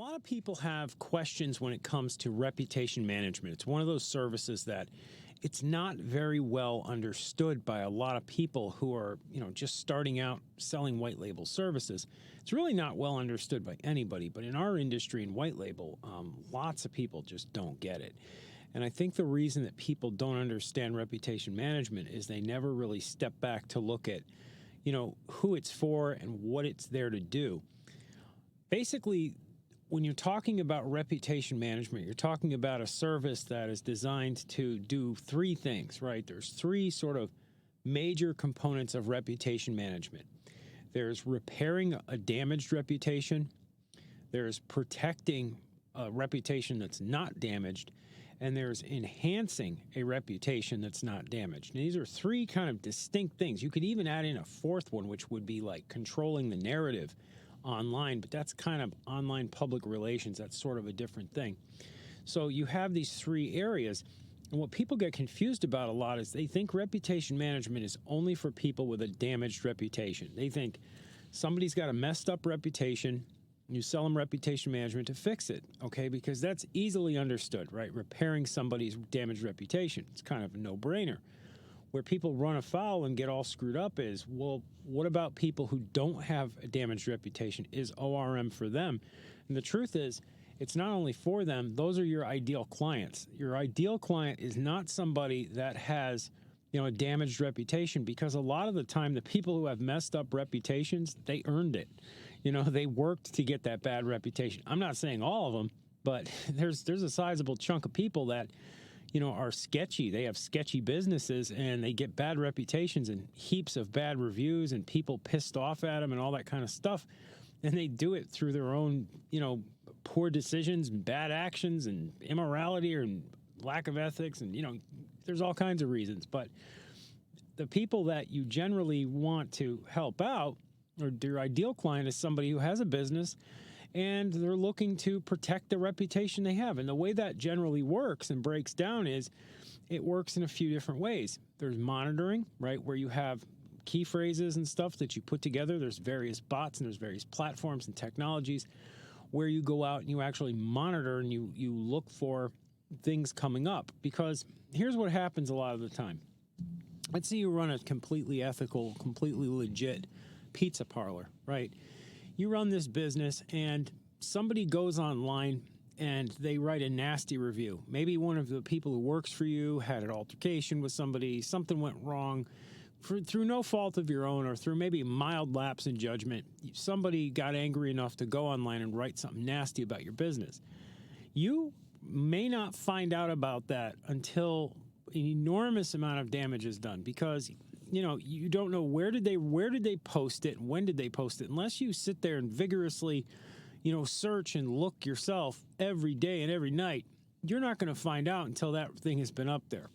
lot of people have questions when it comes to reputation management. It's one of those services that it's not very well understood by a lot of people who are, just starting out selling white label services. It's really not well understood by anybody, but in our industry in white label, lots of people just don't get it. And I think the reason that people don't understand reputation management is they never really step back to look at, who it's for and what it's there to do. Basically, when you're talking about reputation management, you're talking about a service that is designed to do three things, right? There's three sort of major components of reputation management. There's repairing a damaged reputation, there's protecting a reputation that's not damaged, and there's enhancing a reputation that's not damaged. And these are three kind of distinct things. You could even add in a fourth one, which would be like controlling the narrative online, but that's kind of online public relations. That's sort of a different thing. So you have these three areas, and what people get confused about a lot is they think reputation management is only for people with a damaged reputation. They think somebody's got a messed up reputation, you sell them reputation management to fix it, okay? Because that's easily understood, right? Repairing somebody's damaged reputation. It's kind of a no-brainer. Where people run afoul and get all screwed up is, well, what about people who don't have a damaged reputation? Is ORM for them? And the truth is, it's not only for them, those are your ideal clients. Your ideal client is not somebody that has, a damaged reputation, because a lot of the time, the people who have messed up reputations, they earned it. They worked to get that bad reputation. I'm not saying all of them, but there's a sizable chunk of people that are sketchy. They have sketchy businesses and they get bad reputations and heaps of bad reviews and people pissed off at them and all that kind of stuff. And they do it through their own, poor decisions and bad actions and immorality or lack of ethics. And, there's all kinds of reasons. But the people that you generally want to help out, or your ideal client, is somebody who has a business and they're looking to protect the reputation they have. And the way that generally works and breaks down is it works in a few different ways. There's monitoring, right, where you have key phrases and stuff that you put together. There's various bots and there's various platforms and technologies where you go out and you actually monitor and you look for things coming up. Because here's what happens a lot of the time. Let's say you run a completely ethical, completely legit pizza parlor, right? You run this business and somebody goes online and they write a nasty review. Maybe one of the people who works for you had an altercation with somebody, something went wrong through no fault of your own or through maybe a mild lapse in judgment. Somebody got angry enough to go online and write something nasty about your business. You may not find out about that until an enormous amount of damage is done, because you don't know where did they post it, when did they post it, unless you sit there and vigorously, search and look yourself every day and every night. You're not going to find out until that thing has been up there.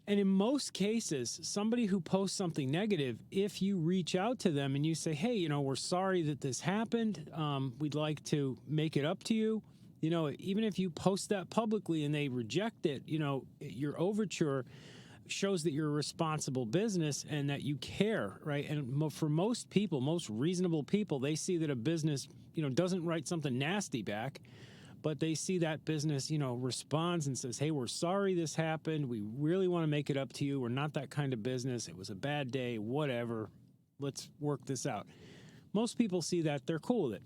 And in most cases, somebody who posts something negative, if you reach out to them and you say, hey, we're sorry that this happened, we'd like to make it up to you. Even if you post that publicly and they reject it, your overture shows that you're a responsible business and that you care, right? And for most people, most reasonable people, they see that a business, doesn't write something nasty back, but they see that business, responds and says, hey, we're sorry this happened. We really want to make it up to you. We're not that kind of business. It was a bad day, whatever. Let's work this out. Most people see that, they're cool with it.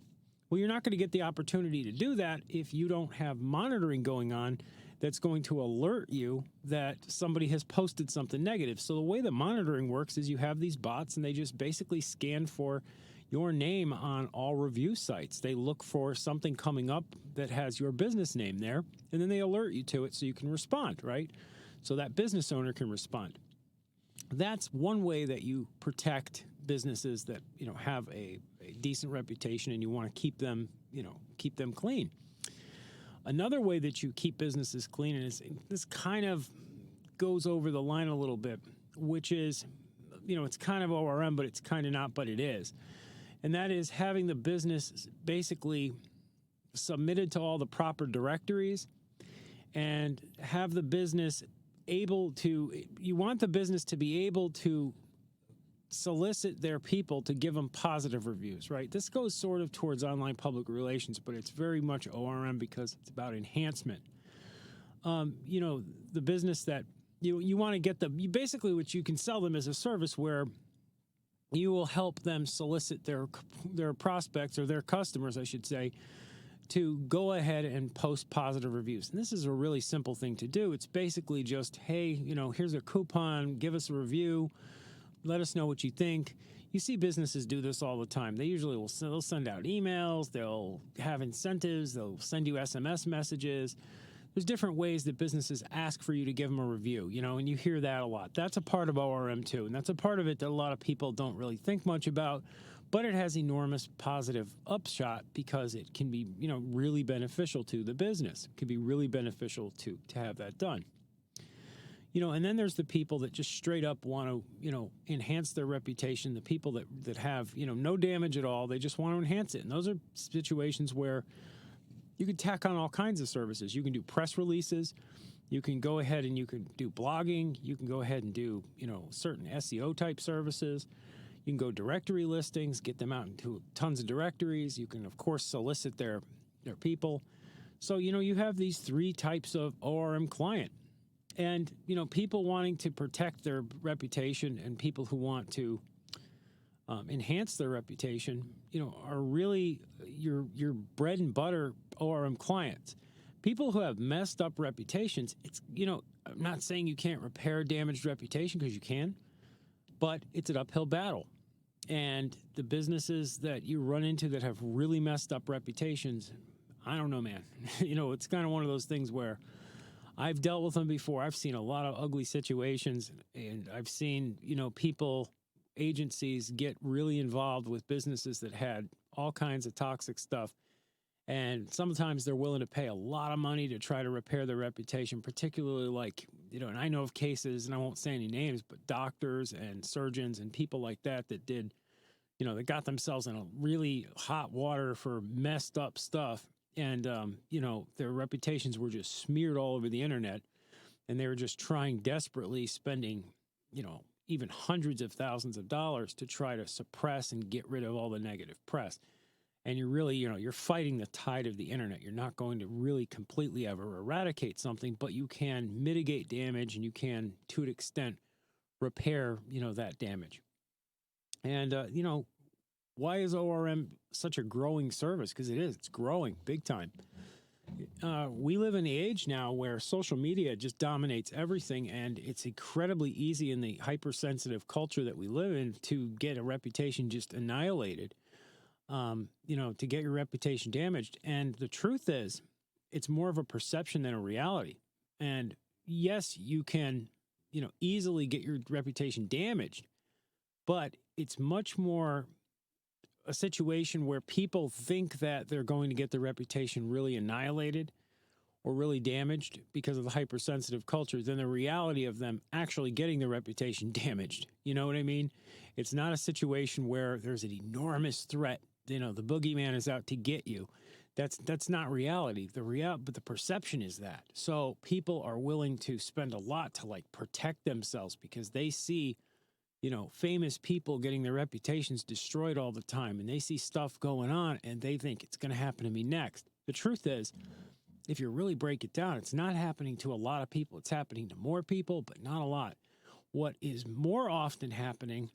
Well, you're not going to get the opportunity to do that if you don't have monitoring going on that's going to alert you that somebody has posted something negative. So the way the monitoring works is you have these bots and they just basically scan for your name on all review sites. They look for something coming up that has your business name there, and then they alert you to it so you can respond, right? So that business owner can respond. That's one way that you protect businesses that, have a decent reputation and you want to keep them clean. Another way that you keep businesses clean, and this kind of goes over the line a little bit, which is, it's kind of ORM, but it's kind of not, but it is. And that is having the business basically submitted to all the proper directories and have the business you want the business to be able to solicit their people to give them positive reviews, right? This goes sort of towards online public relations, but it's very much ORM because it's about enhancement. The business that you want to get them, basically what you can sell them as a service where you will help them solicit their prospects, or their customers, I should say, to go ahead and post positive reviews. And this is a really simple thing to do. It's basically just, hey, here's a coupon, give us a review, let us know what you think. You see businesses do this all the time. They usually they'll send out emails, they'll have incentives, they'll send you SMS messages. There's different ways that businesses ask for you to give them a review, and you hear that a lot. That's a part of ORM too, and that's a part of it that a lot of people don't really think much about, but it has enormous positive upshot because it can be, really beneficial to the business. It can be really beneficial to have that done. And then there's the people that just straight up want to, enhance their reputation, the people that have, no damage at all. They just want to enhance it. And those are situations where you can tack on all kinds of services. You can do press releases. You can go ahead and you can do blogging. You can go ahead and do, certain SEO type services. You can go directory listings, get them out into tons of directories. You can, of course, solicit their people. So, you have these three types of ORM client. And, people wanting to protect their reputation and people who want to enhance their reputation, are really your bread and butter ORM clients. People who have messed up reputations, I'm not saying you can't repair damaged reputation, because you can, but it's an uphill battle. And the businesses that you run into that have really messed up reputations, I don't know, man. It's kind of one of those things where I've dealt with them before. I've seen a lot of ugly situations, and I've seen, agencies get really involved with businesses that had all kinds of toxic stuff. And sometimes they're willing to pay a lot of money to try to repair their reputation, particularly like, and I know of cases, and I won't say any names, but doctors and surgeons and people like that did, they got themselves in a really hot water for messed up stuff. And, their reputations were just smeared all over the internet, and they were just trying desperately, spending, even hundreds of thousands of dollars to try to suppress and get rid of all the negative press. And you're really, you're fighting the tide of the internet. You're not going to really completely ever eradicate something, but you can mitigate damage, and you can, to an extent, repair, that damage. And, why is ORM such a growing service? Because it's growing big time. We live in the age now where social media just dominates everything, and it's incredibly easy in the hypersensitive culture that we live in to get a reputation just annihilated, to get your reputation damaged. And the truth is, it's more of a perception than a reality. And yes, you can, easily get your reputation damaged, but it's much more a situation where people think that they're going to get their reputation really annihilated or really damaged because of the hypersensitive culture than the reality of them actually getting their reputation damaged. You know what I mean? It's not a situation where there's an enormous threat. The boogeyman is out to get you. That's not reality. But the perception is that. So people are willing to spend a lot to protect themselves because they see, famous people getting their reputations destroyed all the time, and they see stuff going on and they think it's going to happen to me next. The truth is, if you really break it down, it's not happening to a lot of people. It's happening to more people, but not a lot. What is more often happening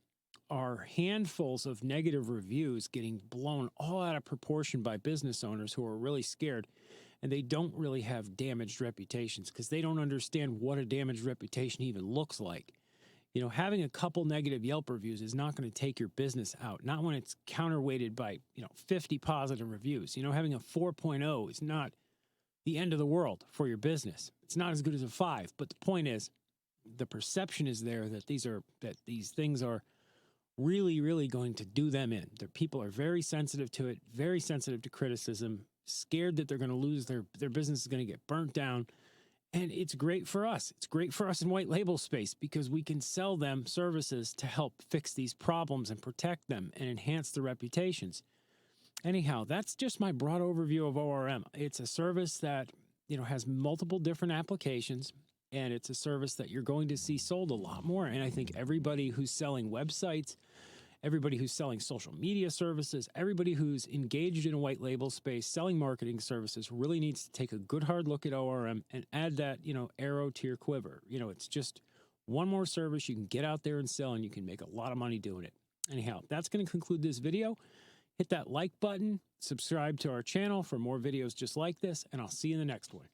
are handfuls of negative reviews getting blown all out of proportion by business owners who are really scared, and they don't really have damaged reputations because they don't understand what a damaged reputation even looks like. Having a couple negative Yelp reviews is not going to take your business out, not when it's counterweighted by, 50 positive reviews. Having a 4.0 is not the end of the world for your business. It's not as good as a 5, but the point is, the perception is there that these things are really, really going to do them in. People are very sensitive to it, very sensitive to criticism, scared that they're going to lose their business is going to get burnt down. And it's great for us. It's great for us in white label space because we can sell them services to help fix these problems and protect them and enhance their reputations. Anyhow, that's just my broad overview of ORM. It's a service that, has multiple different applications. and it's a service that you're going to see sold a lot more. And I think everybody who's selling websites, everybody who's selling social media services, everybody who's engaged in a white label space, selling marketing services, really needs to take a good hard look at ORM and add that, arrow to your quiver. It's just one more service you can get out there and sell, and you can make a lot of money doing it. Anyhow, that's going to conclude this video. Hit that like button, subscribe to our channel for more videos just like this, and I'll see you in the next one.